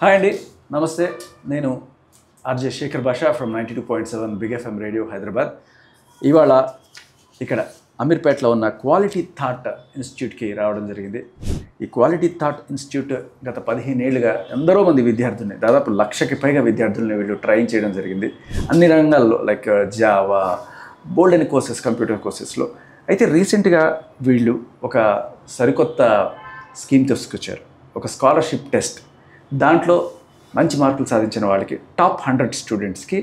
Hi అండి, నమస్తే. నేను RJ Shekhar Basha from 92.7 Big FM radio Hyderabad. ఇవాళ ఇక్కడ అమీర్పేటలో ఉన్న క్వాలిటీ థాట్ ఇన్స్టిట్యూట్కి రావడం జరిగింది. ఈ క్వాలిటీ థాట్ ఇన్స్టిట్యూట్ గత 15 ఏళ్ళుగా ఎందరో మంది విద్యార్థుల్ని, దాదాపు 1,00,000కి పైగా విద్యార్థుల్ని వీళ్ళు ట్రైన్ చేయడం జరిగింది. అన్ని రంగాల్లో లైక్ జావా, బోల్డ్ అని కోర్సెస్, కంప్యూటర్ కోర్సెస్లో. అయితే రీసెంట్గా వీళ్ళు ఒక సరికొత్త స్కీమ్ తీసుకొచ్చారు, ఒక స్కాలర్షిప్ టెస్ట్. దాంట్లో మంచి మార్కులు సాధించిన వాళ్ళకి, టాప్ 100 స్టూడెంట్స్కి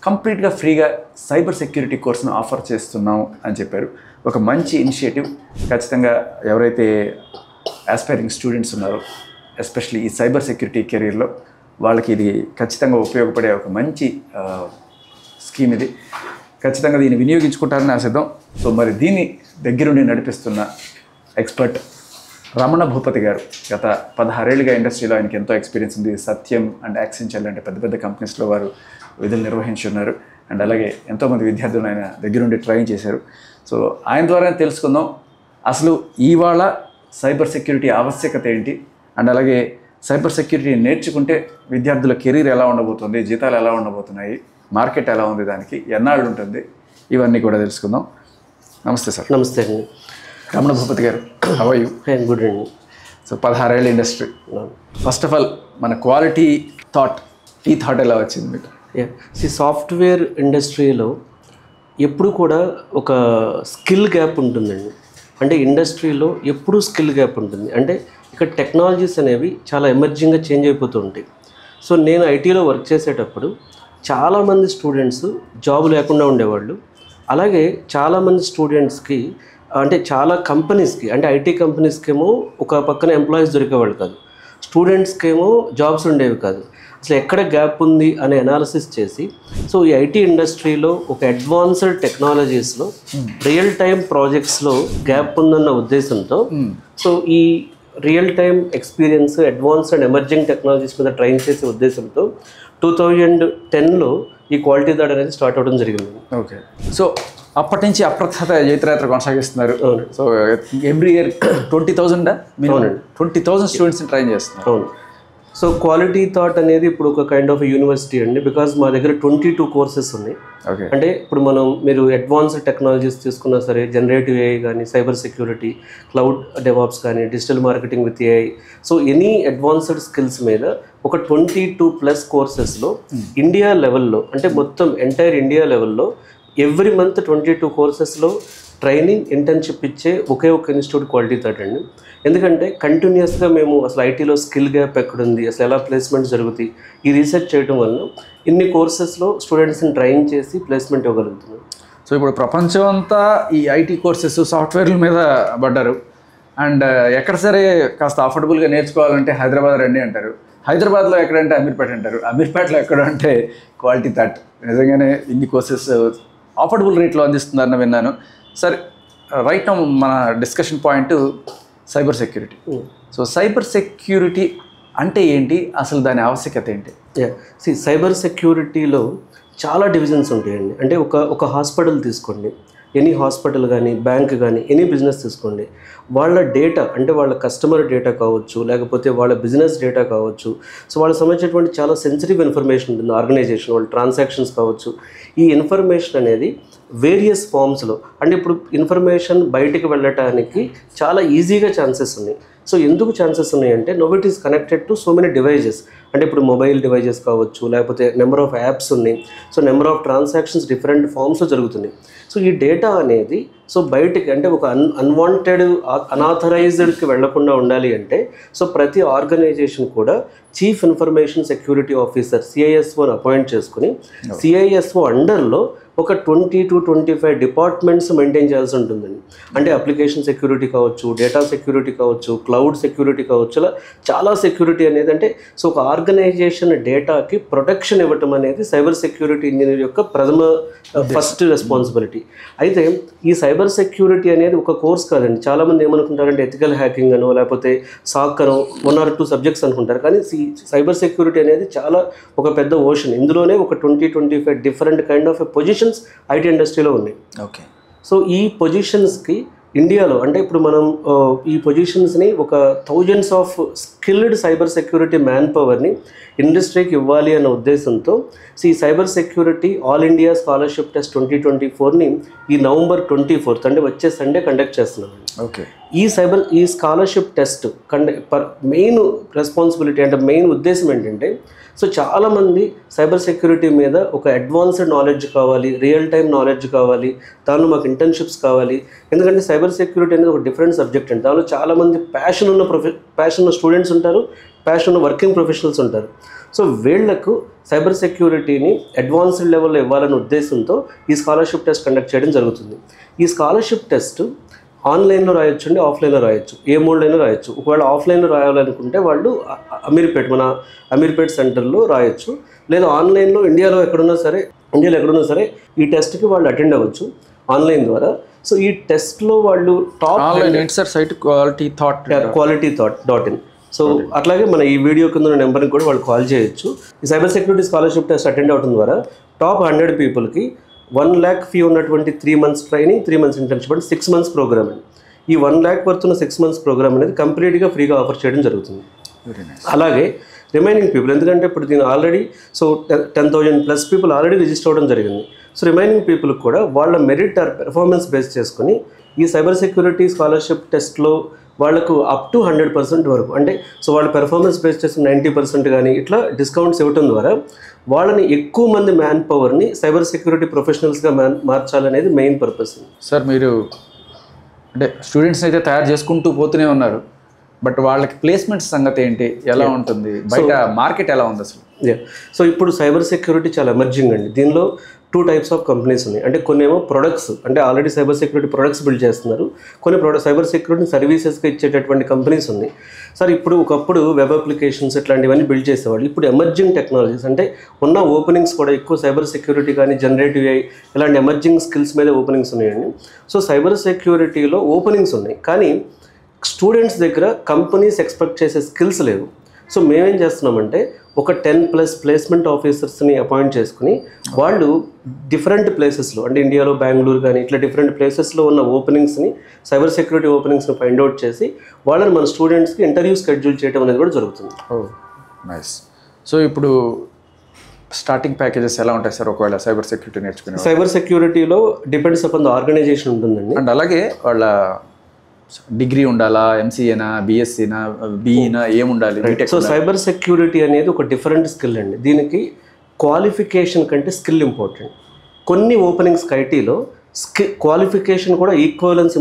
కంప్లీట్గా ఫ్రీగా సైబర్ సెక్యూరిటీ కోర్సును ఆఫర్ చేస్తున్నాం అని చెప్పారు. ఒక మంచి ఇనిషియేటివ్. ఖచ్చితంగా ఎవరైతే ఆస్పైరింగ్ స్టూడెంట్స్ ఉన్నారో, ఎస్పెషల్లీ ఈ సైబర్ సెక్యూరిటీ కెరీర్లో, వాళ్ళకి ఇది ఖచ్చితంగా ఉపయోగపడే ఒక మంచి స్కీమ్ ఇది. ఖచ్చితంగా దీన్ని వినియోగించుకుంటారని ఆశిద్దాం. సో మరి దీన్ని దగ్గరుండి నడిపిస్తున్న ఎక్స్పర్ట్ రమణ భూపతి గారు. గత 16 ఏళ్ళుగా ఇండస్ట్రీలో ఆయనకి ఎంతో ఎక్స్పీరియన్స్ ఉంది. సత్యం అండ్ యాక్సెంచర్ అంటే పెద్ద పెద్ద కంపెనీస్లో వారు విధులు నిర్వహించున్నారు. అండ్ అలాగే ఎంతోమంది విద్యార్థులను ఆయన దగ్గరుండి ట్రైన్ చేశారు. సో ఆయన ద్వారా తెలుసుకుందాం అసలు ఇవాళ సైబర్ సెక్యూరిటీ ఆవశ్యకత ఏంటి, అండ్ అలాగే సైబర్ సెక్యూరిటీ నేర్చుకుంటే విద్యార్థుల కెరీర్ ఎలా ఉండబోతుంది, జీతాలు ఎలా ఉండబోతున్నాయి, మార్కెట్ ఎలా ఉంది, దానికి ఎన్నాళ్ళు ఉంటుంది, ఇవన్నీ కూడా తెలుసుకుందాం. నమస్తే సార్. నమస్తే అండి. రమణ భూపతి గారు, హౌ ఆర్ యూ? గుడ్ అండి. సో 16 ఏళ్ళ ఇండస్ట్రీ. ఫస్ట్ ఆఫ్ ఆల్ మన క్వాలిటీ థాట్, ఈ థాట్ ఎలా వచ్చింది మీకు? సాఫ్ట్వేర్ ఇండస్ట్రీలో ఎప్పుడు కూడా ఒక స్కిల్ గ్యాప్ ఉంటుందండి. అంటే ఇండస్ట్రీలో ఎప్పుడూ స్కిల్ గ్యాప్ ఉంటుంది. అంటే ఇక్కడ టెక్నాలజీస్ అనేవి చాలా ఎమర్జింగ్గా చేంజ్ అయిపోతూ ఉంటాయి. సో నేను ఐటీలో వర్క్ చేసేటప్పుడు చాలామంది స్టూడెంట్స్ జాబ్ లేకుండా ఉండేవాళ్ళు. అలాగే చాలామంది స్టూడెంట్స్కి, అంటే చాలా కంపెనీస్కి, అంటే ఐటీ కంపెనీస్కి ఏమో ఒక పక్కన ఎంప్లాయీస్ దొరికేవాళ్ళు కాదు, స్టూడెంట్స్కి ఏమో జాబ్స్ ఉండేవి కాదు. అసలు ఎక్కడ గ్యాప్ ఉంది అనే అనాలిసిస్ చేసి, సో ఈ ఐటీ ఇండస్ట్రీలో ఒక అడ్వాన్స్డ్ టెక్నాలజీస్లో రియల్ టైం ప్రాజెక్ట్స్లో గ్యాప్ ఉందన్న ఉద్దేశంతో, సో ఈ real time experience, advanced and emerging technologies మీద ట్రైన్ చేసే ఉద్దేశంతో 2010లో ఈ క్వాలిటీ థాట్ అనేది స్టార్ట్ అవ్వడం జరిగింది. ఓకే. సో అప్పటి నుంచి అప్రఖ్యాత జైత్రయాత్ర కొనసాగిస్తున్నారు. సో ఎవ్రీ ఇయర్ 20,000 20,000 స్టూడెంట్స్ని ట్రైన్ చేస్తున్నారు. అవును. సో క్వాలిటీ థాట్ అనేది ఇప్పుడు ఒక కైండ్ ఆఫ్ యూనివర్సిటీ అండి. బికాజ్ మా దగ్గర 22 కోర్సెస్ ఉన్నాయి. ఓకే. అంటే ఇప్పుడు మీరు అడ్వాన్స్డ్ టెక్నాలజీస్ తీసుకున్నా సరే, జనరేటివ్ ఏఐ కానీ, సైబర్ సెక్యూరిటీ, క్లౌడ్ డెవాప్స్ కానీ, digital marketing with AI, so any advanced skills మీద ఒక 22+ కోర్సెస్లో ఇండియా లెవెల్లో, అంటే మొత్తం ఎంటైర్ ఇండియా లెవెల్లో ఎవ్రీ మంత్ 22 కోర్సెస్లో ట్రైనింగ్, ఇంటర్న్షిప్ ఇచ్చే ఒకే ఒక ఇన్స్టిట్యూట్ క్వాలిటీ థాట్ అండి. ఎందుకంటే కంటిన్యూస్గా మేము అసలు ఐటీలో స్కిల్ గ్యాప్ ఎక్కడుంది, అసలు ఎలా ప్లేస్మెంట్స్ జరుగుతాయి, ఈ రీసెర్చ్ చేయడం వల్ల ఇన్ని కోర్సెస్లో స్టూడెంట్స్ని ట్రైన్ చేసి ప్లేస్మెంట్ ఇవ్వగలుగుతున్నాం. సో ఇప్పుడు ప్రపంచం అంతా ఈ ఐటీ కోర్సెస్, సాఫ్ట్వేర్ల మీద పడ్డారు. అండ్ ఎక్కడ సరే కాస్త అఫోర్డబుల్గా నేర్చుకోవాలంటే హైదరాబాద్ రండి అంటారు. హైదరాబాద్లో ఎక్కడంటే అమీర్పేట అంటారు. అమీర్పేటలో ఎక్కడ అంటే క్వాలిటీ థాట్. నిజంగానే ఇన్ని కోర్సెస్ అఫోర్డబుల్ రేట్లో అందిస్తున్నారని విన్నాను. సరే, రైట్ నౌ మన discussion point cyber security. So cyber security అంటే ఏంటి, అసలు దాని ఆవశ్యకత ఏంటి? సైబర్ సెక్యూరిటీలో చాలా డివిజన్స్ ఉంటాయండి. అంటే ఒక హాస్పిటల్ తీసుకోండి, ఎనీ హాస్పిటల్ కానీ, బ్యాంక్ కానీ, ఎనీ బిజినెస్ తీసుకోండి. వాళ్ళ డేటా, అంటే వాళ్ళ కస్టమర్ డేటా కావచ్చు, లేకపోతే వాళ్ళ బిజినెస్ డేటా కావచ్చు, సో వాళ్ళకి సంబంధించినటువంటి చాలా సెన్సిటివ్ ఇన్ఫర్మేషన్ ఉంటుంది. ఆర్గనైజేషన్ వాళ్ళ ట్రాన్సాక్షన్స్ కావచ్చు, ఈ ఇన్ఫర్మేషన్ అనేది వేరియస్ ఫామ్స్లో, అంటే ఇప్పుడు ఇన్ఫర్మేషన్ బయటికి వెళ్ళటానికి చాలా ఈజీగా ఛాన్సెస్ ఉన్నాయి. సో ఎందుకు ఛాన్సెస్ ఉన్నాయంటే, now it is connected to so many devices. అంటే ఇప్పుడు మొబైల్ డివైజెస్ కావచ్చు, లేకపోతే నెంబర్ ఆఫ్ యాప్స్ ఉన్నాయి. So number of transactions different ఫామ్స్లో జరుగుతున్నాయి. సో ఈ డేటా అనేది సో బయటికి, అంటే ఒక అన్వాంటెడ్, అనాథరైజ్డ్కి వెళ్లకుండా ఉండాలి అంటే, సో ప్రతి ఆర్గనైజేషన్ కూడా చీఫ్ ఇన్ఫర్మేషన్ సెక్యూరిటీ ఆఫీసర్, CISOని అపాయింట్ చేసుకుని, CISO అండర్లో ఒక 20 to 25 డిపార్ట్మెంట్స్ మెయింటైన్ చేయాల్సి ఉంటుందండి. అంటే అప్లికేషన్ సెక్యూరిటీ కావచ్చు, డేటా సెక్యూరిటీ కావచ్చు, క్లౌడ్ సెక్యూరిటీ కావచ్చు, అలా చాలా సెక్యూరిటీ అనేది. అంటే సో ఒక ఆర్గనైజేషన్ డేటాకి ప్రొటెక్షన్ ఇవ్వటం అనేది సైబర్ సెక్యూరిటీ ఇంజనీర్ యొక్క ఫస్ట్ రెస్పాన్సిబిలిటీ. అయితే ఈ సైబర్ సెక్యూరిటీ అనేది ఒక కోర్స్ కాదండి. చాలామంది ఏమనుకుంటారంటే ఎథికల్ హ్యాకింగ్ అనో, లేకపోతే సాక్ అనో, 1 or 2 సబ్జెక్ట్స్ అనుకుంటారు. కానీ సైబర్ సెక్యూరిటీ అనేది చాలా ఒక పెద్ద ఓషన్. ఇందులోనే ఒక 20-25 different kind of positions IT ఇండస్ట్రీలో ఉన్నాయి. ఓకే. సో ఈ పొజిషన్స్కి ఇండియాలో అంటే ఇప్పుడు మనం ఈ పొజిషన్స్ని ఒక thousands of skilled cyber security man పవర్ని ఇండస్ట్రీకి ఇవ్వాలి అన్న ఉద్దేశంతో ఈ cyber security all India scholarship test 2024ని ఈ November 24th అంటే వచ్చే సండే కండక్ట్ చేస్తున్నాం. ఓకే. ఈ స్కాలర్షిప్ టెస్ట్ మెయిన్ రెస్పాన్సిబిలిటీ అంటే మెయిన్ ఉద్దేశం ఏంటంటే సో చాలామంది సైబర్ సెక్యూరిటీ మీద ఒక అడ్వాన్స్డ్ నాలెడ్జ్ కావాలి, రియల్ టైమ్ నాలెడ్జ్ కావాలి, దానిలో మాకు ఇంటర్న్షిప్స్ కావాలి. ఎందుకంటే సైబర్ సెక్యూరిటీ అనేది ఒక డిఫరెంట్ సబ్జెక్ట్ అండి. దానిలో చాలామంది ప్యాషన్ ఉన్న స్టూడెంట్స్ ఉంటారు, ప్యాషన్ ఉన్న వర్కింగ్ ప్రొఫెషనల్స్ ఉంటారు. సో వీళ్లకు సైబర్ సెక్యూరిటీని అడ్వాన్స్డ్ లెవెల్లో ఇవ్వాలనే ఉద్దేశంతో ఈ స్కాలర్షిప్ టెస్ట్ కండక్ట్ చేయడం జరుగుతుంది. ఈ స్కాలర్షిప్ టెస్ట్ ఆన్లైన్లో రాయొచ్చు అండి, ఆఫ్లైన్లో రాయొచ్చు, ఏ మోడ్లైనా రాయొచ్చు. ఒకవేళ ఆఫ్లైన్లో రాయాలనుకుంటే వాళ్ళు మన అమీర్పేట్ సెంటర్లో రాయొచ్చు, లేదా ఆన్లైన్లో ఇండియాలో ఎక్కడున్నా సరే ఈ టెస్ట్కి వాళ్ళు అటెండ్ అవ్వచ్చు ఆన్లైన్ ద్వారా. సో ఈ టెస్ట్లో వాళ్ళు టాప్ సైట్ qualitythought.in. సో అట్లాగే మన ఈ వీడియో కింద ఉన్న నెంబర్ని కూడా వాళ్ళు కాల్ చేయొచ్చు. ఈ cyber security scholarship test attend అవడం ద్వారా టాప్ 100 పీపుల్కి 1 lakh ఫీ ఉన్నటువంటి 3 months ట్రైనింగ్, 3 months ఇంటర్న్షిప్ అంటే 6 months ప్రోగ్రామ్ అండి. ఈ 1 lakh వర్త్ ఉన్న 6 months ప్రోగ్రామ్ అనేది కంప్లీట్గా ఫ్రీగా ఆఫర్ చేయడం జరుగుతుంది. అలాగే రిమైనింగ్ పీపుల్, ఎందుకంటే ఇప్పుడు దీని ఆల్రెడీ 10,000+ పీపుల్ ఆల్రెడీ రిజిస్టర్ అవ్వడం జరిగింది. సో రిమైనింగ్ పీపుల్కి కూడా వాళ్ళ మెరిట్ ఆర్ పెర్ఫార్మెన్స్ బేస్ చేసుకుని ఈ సైబర్ సెక్యూరిటీ స్కాలర్షిప్ టెస్ట్లో వాళ్ళకు అప్ టు 100% వరకు అంటే సో వాళ్ళ పెర్ఫార్మెన్స్ బేస్ చేసి 90% కానీ ఇట్లా డిస్కౌంట్స్ ఇవ్వడం ద్వారా వాళ్ళని ఎక్కువ మంది మ్యాన్ పవర్ని సైబర్ సెక్యూరిటీ ప్రొఫెషనల్స్గా మార్చాలనేది మెయిన్ పర్పస్. సార్ మీరు అంటే స్టూడెంట్స్ని అయితే తయారు చేసుకుంటూ పోతూనే ఉన్నారు, బట్ వాళ్ళకి ప్లేస్మెంట్స్ సంగతి ఏంటి, ఎలా ఉంటుంది, బయట మార్కెట్ ఎలా ఉంది అసలు? సో ఇప్పుడు సైబర్ సెక్యూరిటీ చాలా ఎమర్జింగ్ అండి. దీనిలో 2 types ఆఫ్ కంపెనీస్ ఉన్నాయి. అంటే కొన్ని ఏమో ప్రొడక్ట్స్ అంటే already cyber security products build చేస్తున్నారు, కొన్ని సైబర్ సెక్యూరిటీ సర్వీసెస్గా ఇచ్చేటటువంటి కంపెనీస్ ఉన్నాయి. సార్ ఇప్పుడు ఒకప్పుడు వెబ్ అప్లికేషన్స్ ఇట్లాంటివన్నీ బిల్డ్ చేసేవాళ్ళు. ఇప్పుడు ఎమర్జింగ్ టెక్నాలజీస్ అంటే ఉన్న ఓపెనింగ్స్ కూడా ఎక్కువ సైబర్ సెక్యూరిటీ కానీ జనరేటివ్ AI ఇలాంటి ఎమర్జింగ్ స్కిల్స్ మీద ఓపెనింగ్స్ ఉన్నాయండి. సో సైబర్ సెక్యూరిటీలో ఓపెనింగ్స్ ఉన్నాయి, కానీ స్టూడెంట్స్ దగ్గర కంపెనీస్ ఎక్స్పెక్ట్ చేసే స్కిల్స్ లేవు. సో మేమేం చేస్తున్నామంటే ఒక 10+ ప్లేస్మెంట్ ఆఫీసర్స్ని అపాయింట్ చేసుకుని వాళ్ళు డిఫరెంట్ ప్లేసెస్లో అంటే ఇండియాలో బెంగళూరు కానీ ఇట్లా డిఫరెంట్ ప్లేసెస్లో ఉన్న ఓపెనింగ్స్ని సైబర్ సెక్యూరిటీ ఓపెనింగ్స్ని ఫైండ్ అవుట్ చేసి వాళ్ళని మన స్టూడెంట్స్కి ఇంటర్వ్యూ షెడ్యూల్ చేయడం అనేది కూడా జరుగుతుంది. నైస్. సో ఇప్పుడు స్టార్టింగ్ ప్యాకేజెస్ ఎలా ఉంటాయి సార్ ఒకవేళ సైబర్ సెక్యూరిటీ నేర్చుకునే? సైబర్ సెక్యూరిటీలో డిపెండ్స్ అపాన్ ద ఆర్గనైజేషన్ ఉంటుందండి. అండ్ అలాగే వాళ్ళ డిగ్రీ ఉండాలా, ఎంసీఏనా, బిఎస్సీనా, బీఈనా, ఏముండాలి? సో సైబర్ సెక్యూరిటీ అనేది ఒక డిఫరెంట్ స్కిల్ అండి. దీనికి క్వాలిఫికేషన్ కంటే స్కిల్ ఇంపార్టెంట్. కొన్ని ఓపెనింగ్స్ ఐటీలో క్వాలిఫికేషన్ కూడా ఈక్వలెన్స్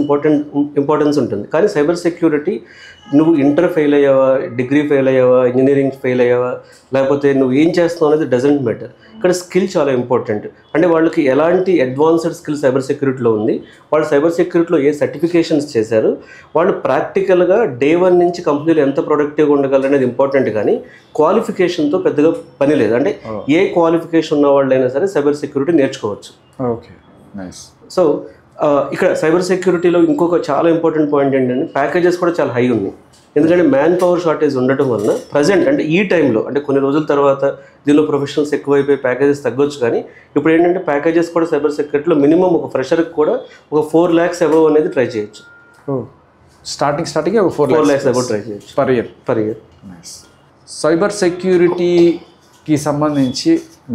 ఇంపార్టెన్స్ ఉంటుంది, కానీ సైబర్ సెక్యూరిటీ నువ్వు ఇంటర్ ఫెయిల్ అయ్యావా, డిగ్రీ ఫెయిల్ అయ్యావా, ఇంజనీరింగ్ ఫెయిల్ అయ్యావా, లేకపోతే నువ్వు ఏం చేస్తున్నావు అనేది డజంట్ మ్యాటర్. ఇక్కడ స్కిల్ చాలా ఇంపార్టెంట్. అంటే వాళ్ళకి ఎలాంటి అడ్వాన్స్డ్ స్కిల్ సైబర్ సెక్యూరిటీలో ఉంది, వాళ్ళు సైబర్ సెక్యూరిటీలో ఏ సర్టిఫికేషన్స్ చేశారు, వాళ్ళు ప్రాక్టికల్గా డే 1 నుంచి కంపెనీలు ఎంత ప్రొడక్టివ్గా ఉండగలరు అనేది ఇంపార్టెంట్, కానీ క్వాలిఫికేషన్తో పెద్దగా పని లేదు. అంటే ఏ క్వాలిఫికేషన్ ఉన్న వాళ్ళైనా సరే సైబర్ సెక్యూరిటీ నేర్చుకోవచ్చు. Okay, nice. సో ఇక్కడ సైబర్ సెక్యూరిటీలో ఇంకొక చాలా ఇంపార్టెంట్ పాయింట్ ఏంటంటే ప్యాకేజెస్ కూడా చాలా హై ఉన్నాయి. ఎందుకంటే మ్యాన్ పవర్ షార్టేజ్ ఉండటం వలన ప్రజెంట్ అంటే ఈ టైంలో అంటే కొన్ని రోజుల తర్వాత దీనిలో ప్రొఫెషనల్స్ ఎక్కువైపోయి ప్యాకేజెస్ తగ్గొచ్చు, కానీ ఇప్పుడు ఏంటంటే ప్యాకేజెస్ కూడా సైబర్ సెక్యూరిటీలో మినిమం ఒక ఫ్రెషర్కి కూడా ఒక 4 lakhs అబవ్ అనేది ట్రై చేయొచ్చు. స్టార్టింగ్ ఒక 4 lakhs అబవ్ ట్రై చేయొచ్చు పర్ ఇయర్. నైస్. సైబర్ సెక్యూరిటీకి సంబంధించి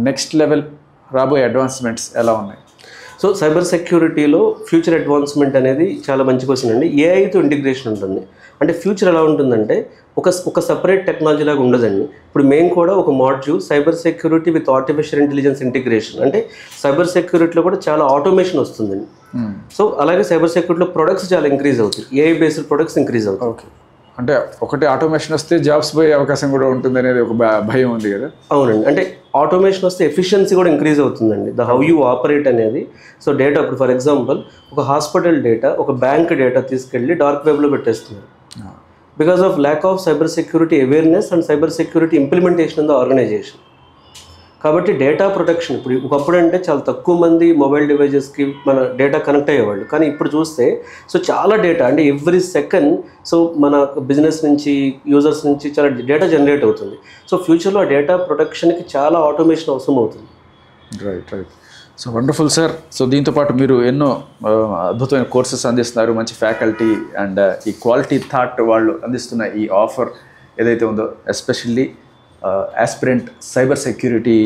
నెక్స్ట్ లెవెల్ రాబోయే అడ్వాన్స్మెంట్స్ ఎలా ఉన్నాయి? సో సైబర్ సెక్యూరిటీలో ఫ్యూచర్ అడ్వాన్స్మెంట్ అనేది చాలా మంచి క్వశ్చన్ అండి. ఏఐతో ఇంటిగ్రేషన్ ఉంటుంది. అంటే ఫ్యూచర్ ఎలా ఉంటుందంటే ఒక సపరేట్ టెక్నాలజీ లాగా ఉండదండి. ఇప్పుడు మేము కూడా ఒక module cyber security with artificial intelligence integration, అంటే సైబర్ సెక్యూరిటీలో కూడా చాలా ఆటోమేషన్ వస్తుందండి. సో అలాగే సైబర్ సెక్యూరిటీలో ప్రొడక్ట్స్ చాలా ఇంక్రీజ్ అవుతాయి, ఏఐ బేస్డ్ ప్రొడక్ట్స్ ఇంక్రీజ్ అవుతాయి. ఓకే, అంటే ఒకటి ఆటోమేషన్ వస్తే జాబ్స్ పోయే అవకాశం కూడా ఉంటుంది అనేది ఒక భయం ఉంది కదా? అవునండి, అంటే ఆటోమేషన్ వస్తే ఎఫిషియన్సీ కూడా ఇంక్రీజ్ అవుతుందండి, ద హౌ యూ ఆపరేట్ అనేది. సో డేటా ఇప్పుడు ఫర్ ఎగ్జాంపుల్ ఒక హాస్పిటల్ డేటా, ఒక బ్యాంక్ డేటా తీసుకెళ్ళి డార్క్ వెబ్లో పెట్టేస్తున్నారు because of lack of cyber security awareness and cyber security implementation in the organisation. కాబట్టి డేటా ప్రొటెక్షన్ ఇప్పుడు ఒకప్పుడు అంటే చాలా తక్కువ మంది మొబైల్ డివైజెస్కి మన డేటా కనెక్ట్ అయ్యేవాళ్ళు, కానీ ఇప్పుడు చూస్తే సో చాలా డేటా అంటే ఎవ్రీ సెకండ్ సో మన బిజినెస్ నుంచి యూజర్స్ నుంచి చాలా డేటా జనరేట్ అవుతుంది. సో ఫ్యూచర్లో ఆ డేటా ప్రొటెక్షన్కి చాలా ఆటోమేషన్ అవసరం అవుతుంది. Right. So wonderful sir. So దీంతోపాటు మీరు ఎన్నో అద్భుతమైన కోర్సెస్ అందిస్తున్నారు, మంచి ఫ్యాకల్టీ అండ్ ఈ క్వాలిటీ థాట్ వాళ్ళు అందిస్తున్న ఈ ఆఫర్ ఏదైతే ఉందో, especially aspirant cyber security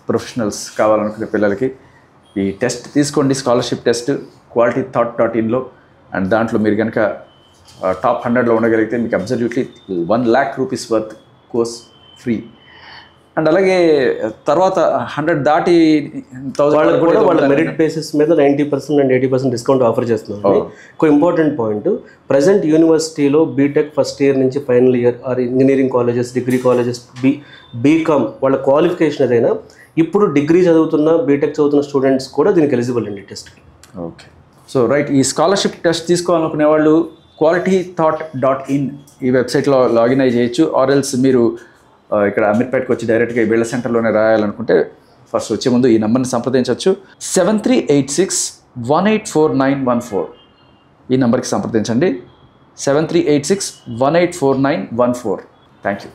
professionals కావాలనుకునే పిల్లలకి ఈ టెస్ట్ తీసుకోండి, స్కాలర్షిప్ టెస్ట్ qualitythought.in అండ్ దాంట్లో మీరు కనుక టాప్ 100లో ఉండగలిగితే మీకు absolutely 1 lakh rupees worth course free. And అలాగే తర్వాత 100 దాటి వాళ్ళకి కూడా వాళ్ళ మెరిట్ బేసిస్ మీద 90% అండ్ 80% డిస్కౌంట్ ఆఫర్ చేస్తున్నారు. ఒక ఇంపార్టెంట్ పాయింట్, ప్రజెంట్ యూనివర్సిటీలో బీటెక్ ఫస్ట్ ఇయర్ నుంచి final year or engineering colleges, degree colleges, BCom వాళ్ళ క్వాలిఫికేషన్ ఏదైనా ఇప్పుడు డిగ్రీ చదువుతున్న బీటెక్ చదువుతున్న స్టూడెంట్స్ కూడా దీనికి ఎలిజిబుల్ అండి టెస్ట్కి. ఓకే. సో రైట్, ఈ స్కాలర్షిప్ టెస్ట్ తీసుకోవాలనుకునే వాళ్ళు qualitythought.in ఈ వెబ్సైట్లో లాగిన్ అయ్యి చేయొచ్చు. ఆర్ ఎల్స్ మీరు ఇక్కడ అమీర్పేట్కి వచ్చి డైరెక్ట్గా ఈ బిళ్ళ సెంటర్లోనే రాయాలనుకుంటే ఫస్ట్ వచ్చే ముందు ఈ నెంబర్ని సంప్రదించవచ్చు. 7386184914 ఈ నెంబర్కి సంప్రదించండి. 7386184914. Thank you.